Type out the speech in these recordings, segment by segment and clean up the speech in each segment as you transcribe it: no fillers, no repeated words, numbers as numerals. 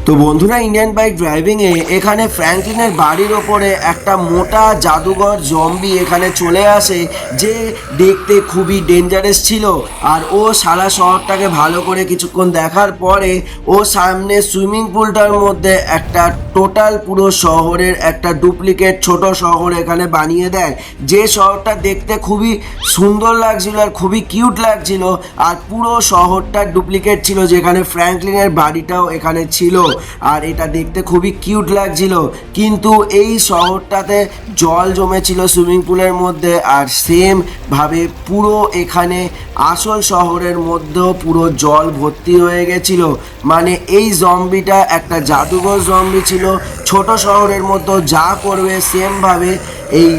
তো বন্ধুরা, Indian bike ড্রাইভিংয়ে এখানে ফ্র্যাঙ্কলিনের বাড়ির ওপরে একটা মোটা জাদুঘর জম্বি এখানে চলে আসে, যে দেখতে খুবই ডেঞ্জারাস ছিল। আর ও সারা শহরটাকে ভালো করে কিছুক্ষণ দেখার পরে ও সামনে সুইমিং পুলটার মধ্যে একটা টোটাল পুরো শহরের একটা ডুপ্লিকেট ছোট শহর এখানে বানিয়ে দেয়, যে শহরটা দেখতে খুবই সুন্দর লাগছিল আর খুবই কিউট লাগছিল। আর পুরো শহরটা ডুপ্লিকেট ছিল, যেখানে ফ্র্যাঙ্কলিনের বাড়িটাও এখানে ছিল। আর এটা দেখতে খুবই কিউট লাগছিল, কিন্তু এই শহরটাতে জল জমেছিল সুইমিং পুলের মধ্যে। আর সেম ভাবে পুরো এখানে আসল শহরের মধ্যেও পুরো জল ভর্তি হয়ে গেছিল। মানে এই জম্বিটা একটা জাদুঘর জম্বি ছিল, ছোট শহরের মধ্যে যা করবে সেম ভাবে এই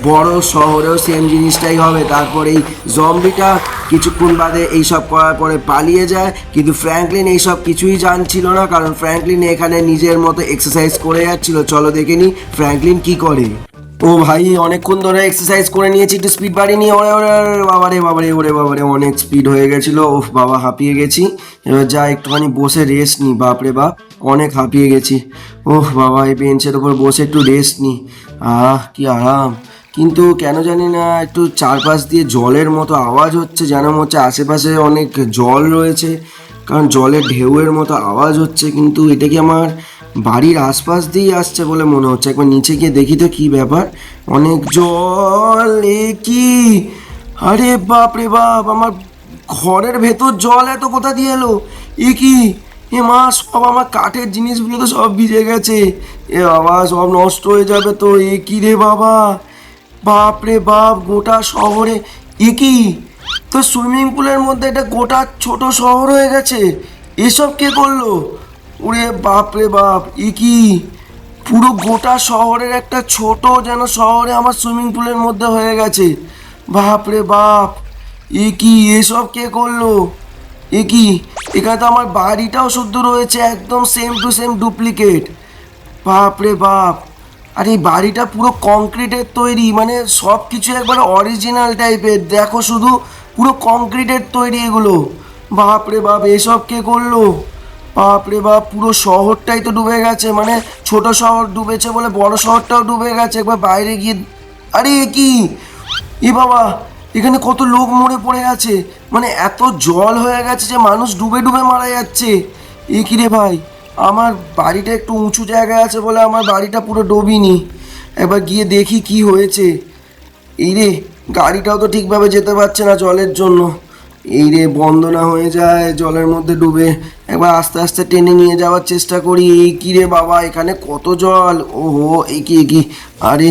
বড় শহরেও সেম জিনিসটাই হবে। তারপর এই জম্বিটা কিছুক্ষণ বাদে এইসব করার পরে পালিয়ে যায়, কিন্তু ফ্র্যাঙ্কলিন এইসব কিছুই জানছিল না, কারণ ফ্র্যাঙ্কলিন এখানে নিজের মতো এক্সারসাইজ করে যাচ্ছিল। চলো দেখে নি ফ্র্যাঙ্কলিন কি করে। ও ভাই, অনেকক্ষণ ধরে এক্সারসাইজ করে নিয়েছি, একটু স্পিড বাড়িয়ে নিয়ে ওরে ওরে বাবারে বাবারে ওরে বাবারে অনেক স্পিড হয়ে গেছিলো। ওফ বাবা, হাঁপিয়ে গেছি। এবার যা একটুখানি বসে রেস্ট নিই। বাপরে বাপ, অনেক হাঁপিয়ে গেছি। ওহ বাবা, এই বেঞ্চের ওপর বসে একটু রেস্ট নিই। কি আরাম। কিন্তু কেন জানি না একটু চারপাশ দিয়ে জলের মতো আওয়াজ হচ্ছে, যেন মনে হচ্ছে আশেপাশে অনেক জল রয়েছে, কারণ জলের ঢেউয়ের মতো আওয়াজ হচ্ছে। কিন্তু এটা কি আমার বাড়ির আশপাশ দিয়েই আসছে বলে মনে হচ্ছে। একবার নিচে গিয়ে দেখি তো কি ব্যাপার। অনেক জল, এ কি! আরে বাপ রে বাপ, আমার ঘরের ভেতর জল এত কোথা দিয়ে এলো? এ কি! এ মা, সব আমার কাঠের জিনিসগুলো তো সব ভিজে গেছে। এ বাবা, সব নষ্ট হয়ে যাবে তো। এ কি রে বাবা! বাপ রে বাপ, গোটা শহরে এ কি! তো সুইমিং পুলের মধ্যে এটা গোটা ছোট শহর হয়ে গেছে। এসব কে করলো? ওরে বাপ রে বাপ, এ কি! পুরো গোটা শহরের একটা ছোট যেন শহরে আমার সুইমিং পুলের মধ্যে হয়ে গেছে। বাপ রে বাপ, এ কি! এসব কে করলো? এ কি! এখানে তো আমার বাড়িটাও শুদ্ধ রয়েছে, একদম সেম টু সেম ডুপ্লিকেট। বাপ রে বাপ! আর এই বাড়িটা পুরো কংক্রিটের তৈরি, মানে সব কিছু একবার অরিজিনাল টাইপের। দেখো শুধু, পুরো কংক্রিটের তৈরি এগুলো। বাপ রে বাপ, এসব কে করলো? বাপ রে বাপ, পুরো শহরটাই তো ডুবে গেছে। মানে ছোট শহর ডুবেছে বলে বড় শহরটাও ডুবে গেছে। একবার বাইরে গিয়ে, আরে এ কি! এ বাবা, এখানে কত লোক মরে পড়ে আছে। মানে এত জল হয়ে গেছে যে মানুষ ডুবে ডুবে মারা যাচ্ছে। এ কি রে ভাই! আমার বাড়িটা একটু উঁচু জায়গায় আছে বলে আমার বাড়িটা পুরো ডোবিনি। একবার গিয়ে দেখি কি হয়েছে। এই রে, গাড়িটাও তো ঠিকভাবে যেতে পারছে না জলের জন্য। এই রে, বন্ধ না হয়ে যায় জলের মধ্যে ডুবে। একবার আস্তে আস্তে টেনে নিয়ে যাওয়ার চেষ্টা করি। এই কি রে বাবা, এখানে কত জল! ওহো, এ কি! আরে,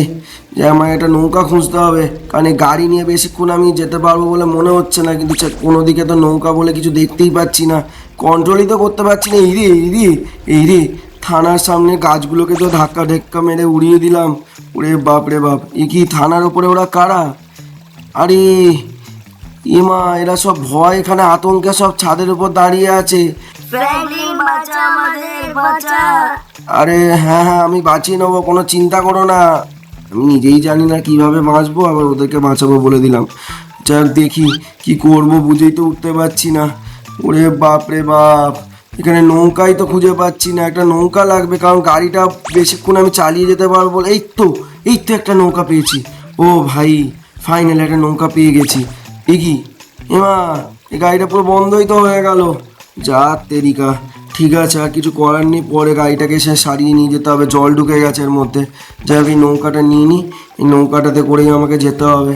যে আমার একটা নৌকা খুঁজতে হবে, কারণ এই গাড়ি নিয়ে বেশিক্ষণ আমি যেতে পারবো বলে মনে হচ্ছে না। কিন্তু কোনো দিকে তো নৌকা বলে কিছু দেখতেই পাচ্ছি না, কন্ট্রোলই তো করতে পারছি না। এই রে, থানার সামনে গাছগুলোকে তো ধাক্কা ধাক্কা মেরে উড়িয়ে দিলাম। ওরে বাপ রে বাপ, এ কি! থানার ওপরে ওরা কারা? আরে ইমা, এরা সব ভয়, এখানে আতঙ্কে সব ছাদের উপর দাঁড়িয়ে আছে। ফ্র্যাঙ্কলিন, বাঁচা আমাদের, বাঁচা! আরে হ্যাঁ হ্যাঁ, আমি বাঁচিয়ে নেবো, কোনো চিন্তা করো না। আমি নিজেই জানি না কিভাবে বাঁচবো, আবার ওদেরকে বাঁচাবো বলে দিলাম। যাক, দেখি কি করব, বুঝেই তো উঠতে পারছি না। ওরে বাপ রে বাপ, এখানে নৌকাই তো খুঁজে পাচ্ছি না। একটা নৌকা লাগবে, কারণ গাড়িটা বেশিক্ষণ আমি চালিয়ে যেতে পারবো বলে। এই তো একটা নৌকা পেয়েছি। ও ভাই, ফাইনাল একটা নৌকা পেয়ে গেছি। এ কি! এমা, এই গাড়িটা পুরো বন্ধই তো হয়ে গেল। যা তেরিকা! ঠিক আছে, আর কিছু করার নেই, পরে গাড়িটাকে সে সারিয়ে নিয়ে যেতে হবে, জল ঢুকে গেছে এর মধ্যে। যাই হোক, এই নৌকাটা নিয়ে নিই, এই নৌকাটাতে করেই আমাকে যেতে হবে।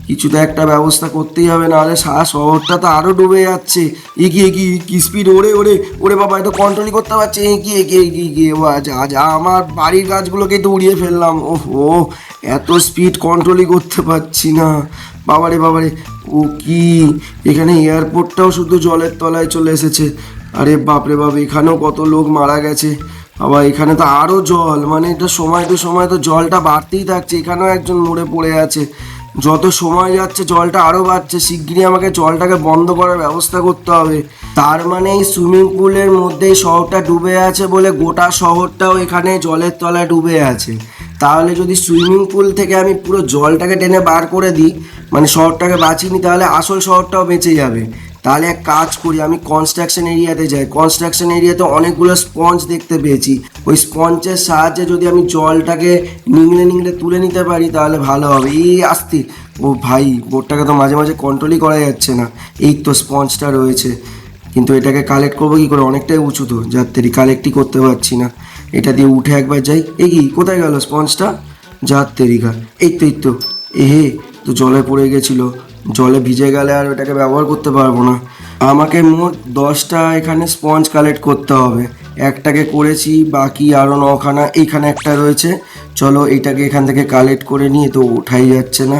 কিছু তো একটা ব্যবস্থা করতেই হবে, নাহলে সারা শহরটা তো আরও ডুবে যাচ্ছে। কি স্পিড! ওরে বাবা, এটা কন্ট্রোলই করতে পারছি। এগিয়ে যা আমার বাড়ির গাছগুলোকে তো উড়িয়ে ফেললাম। ওহো, এত স্পিড কন্ট্রোলই করতে পারছি না। বাবারে, ও কি! এখানে এয়ারপোর্টটাও শুধু জলের তলায় চলে এসেছে। আরে বাপরে বাপ, এখানেও কত লোক মারা গেছে। আবার এখানে তো আরও জল, মানে এটা সময় টু সময় তো জলটা বাড়তেই থাকছে। এখানেও একজন মরে পড়ে আছে। যত সময় যাচ্ছে জলটা আরও বাড়ছে। শিগগিরই আমাকে জলটাকে বন্ধ করার ব্যবস্থা করতে হবে। তার মানে এই সুইমিং পুলের মধ্যেই শহরটা ডুবে আছে বলে গোটা শহরটাও এখানে জলের তলায় ডুবে আছে। তাহলে যদি সুইমিং পুল থেকে আমি পুরো জলটাকে টেনে বার করে দিই, মানে শহরটাকে বাঁচিয়ে নিই, তাহলে আসল শহরটাও বেঁচে যাবে। তাহলে এক কাজ করি, আমি কনস্ট্রাকশন এরিয়াতে যাই। কনস্ট্রাকশন এরিয়াতে অনেকগুলো স্পঞ্জ দেখতে পেয়েছি। ওই স্পঞ্জের সাহায্যে যদি আমি জলটাকে নিংড়ে নিংড়ে তুলে নিতে পারি তাহলে ভালো হবে। এই আসতে, ও ভাই বোটটাকে তো মাঝে মাঝে কন্ট্রোলই করা যাচ্ছে না। এই তো স্পঞ্জটা রয়েছে, কিন্তু এটাকে কালেক্ট করবো কী করে? অনেকটাই উঁচু তো, যার তেরি কালেক্টই করতে পারছি না। এটা দিয়ে উঠে একবার যাই। এই কি, কোথায় গেল স্পঞ্জটা? যার তেরিকা, এই তো এ হে, তো জলে পড়ে গেছিলো। জলে ভিজে গেলে আর ওটাকে ব্যবহার করতে পারবো না। আমাকে মোট 10টা এখানে স্পঞ্জ কালেক্ট করতে হবে। একটাকে করেছি, বাকি আরও 9খানা এইখানে একটা রয়েছে। চলো এইটাকে এখান থেকে কালেক্ট করে নিয়ে, তো ওঠাই যাচ্ছে না।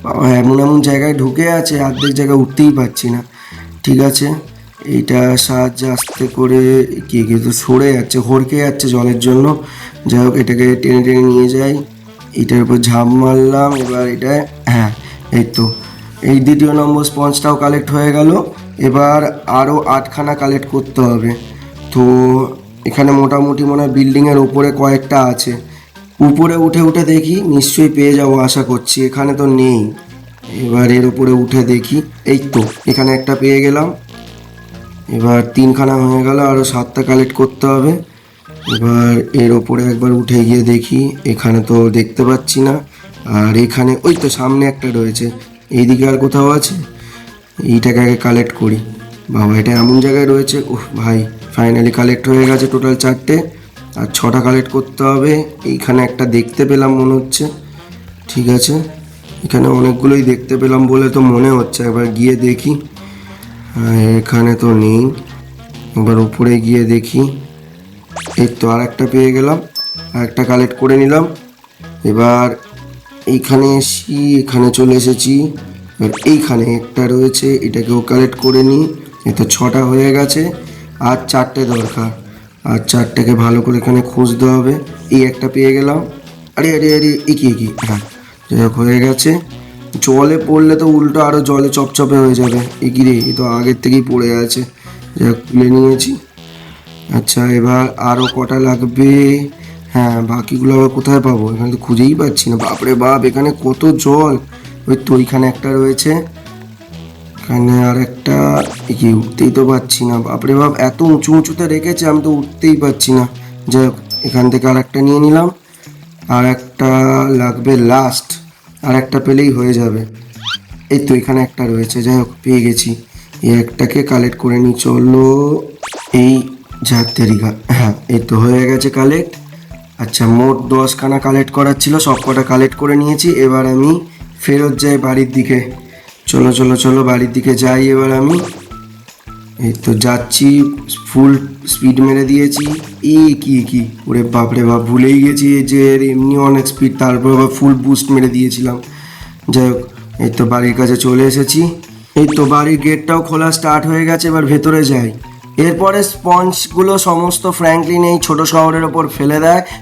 বাবা, এমন এমন জায়গায় ঢুকে আছে, অর্ধেক জায়গায় উঠতেই পারছি না। ঠিক আছে, এইটা সাহায্যে আস্তে করে কি তো সরে যাচ্ছে, হড়কে যাচ্ছে জলের জন্য। যাই হোক, এটাকে টেনে টেনে নিয়ে যাই। এটার উপর ঝাঁপ মারলাম। এবার এটা, হ্যাঁ এই তো, এই 2য় নম্বর স্পঞ্জটাও কালেক্ট হয়ে গেল। এবার আরও 8খানা কালেক্ট করতে হবে। তো এখানে মোটামুটি মনে হয় বিল্ডিংয়ের ওপরে কয়েকটা আছে। উপরে উঠে উঠে দেখি, নিশ্চয়ই পেয়ে যাবো আশা করছি। এখানে তো নেই। এবার এর উপরে উঠে দেখি, এই তো এখানে একটা পেয়ে গেলাম। এবার 3খানা হয়ে গেল, আরও 7টা কালেক্ট করতে হবে। এবার এর ওপরে একবার উঠে গিয়ে দেখি, এখানে তো দেখতে পাচ্ছি না। আর এখানে ওই তো সামনে একটা রয়েছে, এইদিকে আর কোথাও আছে? এইটাকে আগে কালেক্ট করি। বাবা, এটা এমন জায়গায় রয়েছে। ওহ ভাই, ফাইনালি কালেক্ট হয়ে গেছে টোটাল 4টে। আর 6টা কালেক্ট করতে হবে। এইখানে একটা দেখতে পেলাম মনে হচ্ছে। ঠিক আছে, এখানে অনেকগুলোই দেখতে পেলাম বলে তো মনে হচ্ছে। একবার গিয়ে দেখি। এখানে তো নেই। এবার উপরে গিয়ে দেখি। এই তো আর একটা পেয়ে গেলাম, আর একটা কালেক্ট করে নিলাম। এবার এইখানে এসি, এখানে চলে এসেছি। এবার এইখানে একটা রয়েছে, এটাকেও কালেক্ট করে নিই। এই তো 6টা হয়ে গেছে, আর 4টে দরকার। আর 4টাকে ভালো করে এখানে খুঁজতে হবে। এই একটা পেয়ে গেলাম। আরে আরে আরে, একি, হ্যাঁ যাই হোক হয়ে গেছে। জলে পড়লে তো উল্টো আরও জলে চপচপে হয়ে যাবে। একি রে, এ তো আগের থেকেই পড়ে আছে। যাই হোক, তুলে নিয়েছি। আচ্ছা, এবার আরও কটা লাগবে? হ্যাঁ, বাকিগুলো আবার কোথায় পাবো? এখানে তো খুঁজেই পাচ্ছি না। বাপরে বাপ, এখানে কত জল! ওই তো ওইখানে একটা রয়েছে, এখানে আর একটা। কি, উঠতেই তো পারছি না। বাপরে বাপ, এত উঁচু উঁচুতে রেখেছে, আমি তো উঠতেই পারছি না। যাই হোক, এখান থেকে আর একটা নিয়ে নিলাম। আর একটা লাগবে লাস্ট, আর একটা পেলেই হয়ে যাবে। এই তো এখানে একটা রয়েছে। যাই হোক, পেয়ে গেছি। এই একটাকে কালেক্ট করে নিই। চলো, এই যার তেরিকা, হ্যাঁ এই তো হয়ে গেছে কালেক্ট। আচ্ছা, মোট 10খানা কালেক্ট করার ছিল, সব কটা কালেক্ট করে নিয়েছি। এবার আমি ফেরত যাই বাড়ির দিকে। চলো চলো চলো, বাড়ির দিকে যাই এবার আমি। এই তো যাচ্ছি, ফুল স্পিড মেরে দিয়েছি। কি ওরে বাপরে বাপ, ভুলেই গেছি যে এর এমনি অনেক স্পিড, তারপর আবার ফুল বুস্ট মেরে দিয়েছিলাম। যাই হোক, এই তো বাড়ির কাছে চলে এসেছি। এই তো বাড়ির গেটটাও খোলা স্টার্ট হয়ে গেছে। এবার ভেতরে যাই। এরপরে স্পঞ্জগুলো সমস্ত ফ্র্যাঙ্কলিন এই ছোট শহরের ওপর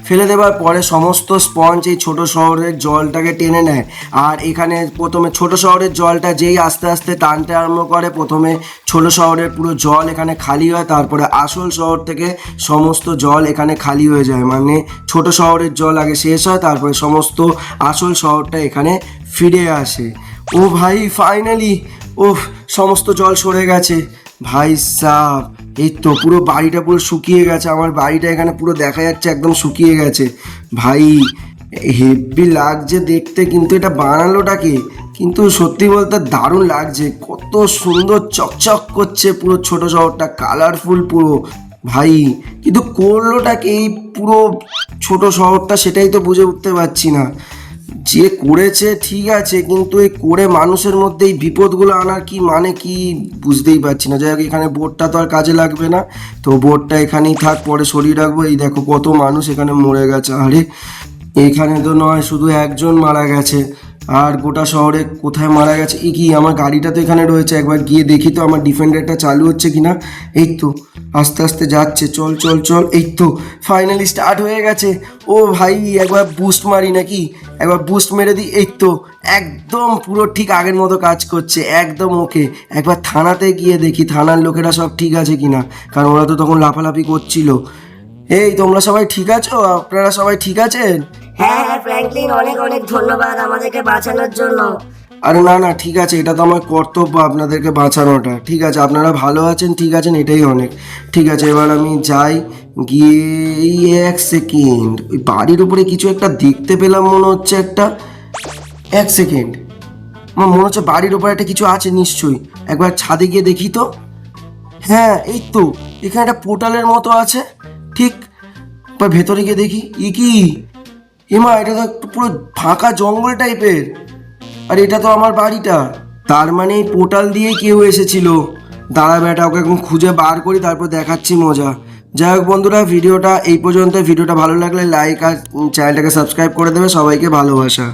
ফেলে দেওয়ার পরে সমস্ত স্পঞ্জ এই ছোট শহরের জলটাকে টেনে নেয়। আর এখানে প্রথমে ছোট শহরের জলটা যেই আস্তে আস্তে টানতে আরম্ভ করে, প্রথমে ছোট শহরের পুরো জল এখানে খালি হয়, তারপরে আসল শহর থেকে সমস্ত জল এখানে খালি হয়ে যায়। মানে ছোট শহরের জল আগে শেষ হয়, তারপরে সমস্ত আসল শহরটা এখানে ফিরে আসে। ও ভাই, ফাইনালি ওহ, সমস্ত জল সরে গেছে ভাই সাহ। এই তো পুরো বাড়িটা পুরো শুকিয়ে গেছে। আমার বাড়িটা এখানে পুরো দেখা যাচ্ছে একদম শুকিয়ে গেছে ভাই। হেভি লাগছে দেখতে, কিন্তু এটা বানালোটা কে? কিন্তু সত্যি বলতে দারুণ লাগছে, কত সুন্দর চকচক করছে পুরো ছোট শহরটা, কালারফুল পুরো ভাই। কিন্তু করলোটা কে এই পুরো ছোট শহরটা, সেটাই তো বুঝে উঠতে পারছি না। যে করেছে ঠিক আছে, কিন্তু এই করে মানুষের মধ্যে এই বিপদগুলো আনার কি মানে কি বুঝতেই পারছি না। যাই হোক, এখানে বোর্ডটা তো আর কাজে লাগবে না, তো বোর্ডটা এখানেই থাক, পরে সরিয়ে রাখবো। এই দেখো কত মানুষ এখানে মরে গেছে। আরে এখানে তো নয় শুধু একজন মারা গেছে, আর গোটা শহরে কোথায় মারা গেছে। কি, আমার গাড়িটা তো এখানে রয়েছে, একবার গিয়ে দেখি তো আমার ডিফেন্ডারটা চালু হচ্ছে কিনা। এই তো আস্তে আস্তে যাচ্ছে, চল চল চল। এই তো ফাইনালি স্টার্ট হয়ে গেছে। ও ভাই, একবার বুস্ট মারি নাকি? একবার বুস্ট মেরে দিই। এই তো একদম পুরো ঠিক আগের মতো কাজ করছে, একদম ওকে। একবার থানাতে গিয়ে দেখি থানার লোকেরা সব ঠিক আছে কিনা, কারণ ওরা তো তখন লাফালাফি করছিল। এই তোমরা সবাই ঠিক আছো? আপনারা সবাই ঠিক আছেন? হ্যাঁ হ্যাঁ ফ্র্যাঙ্কলিন, অনেক অনেক ধন্যবাদ আমাদেরকে বাঁচানোর জন্য। আরে না না, ঠিক আছে, এটা তো আমার কর্তব্য আপনাদেরকে বাঁচানোটা। ঠিক আছে, আপনারা ভালো আছেন, ঠিক আছেন, এটাই অনেক। ঠিক আছে, এবার আমি যাই, গিয়ে এই 1 সেকেন্ড, ওই বাড়ির উপরে কিছু একটা দেখতে পেলাম মনে হচ্ছে একটা। 1 সেকেন্ড, আমার মনে হচ্ছে বাড়ির উপরে একটা কিছু আছে নিশ্চয়ই। একবার ছাদে গিয়ে দেখি তো। হ্যাঁ, এই তো, এখানে একটা পোর্টালের মতো আছে। ঠিক, এবার ভেতরে গিয়ে দেখি কি এমা, এটা তো একটু পুরো ফাঁকা জঙ্গল টাইপের। আর এটা তো আমার বাড়িটা, তার মানে এই পোর্টাল দিয়ে কেউ এসেছিল। দাঁড়া বেটা, ওকে এখন খুঁজে বার করি, তারপর দেখাচ্ছি মজা। যাই হোক বন্ধুরা, ভিডিওটা এই পর্যন্ত। ভিডিওটা ভালো লাগলে লাইক আর চ্যানেলটাকে সাবস্ক্রাইব করে দেবে। সবাইকে ভালোবাসা।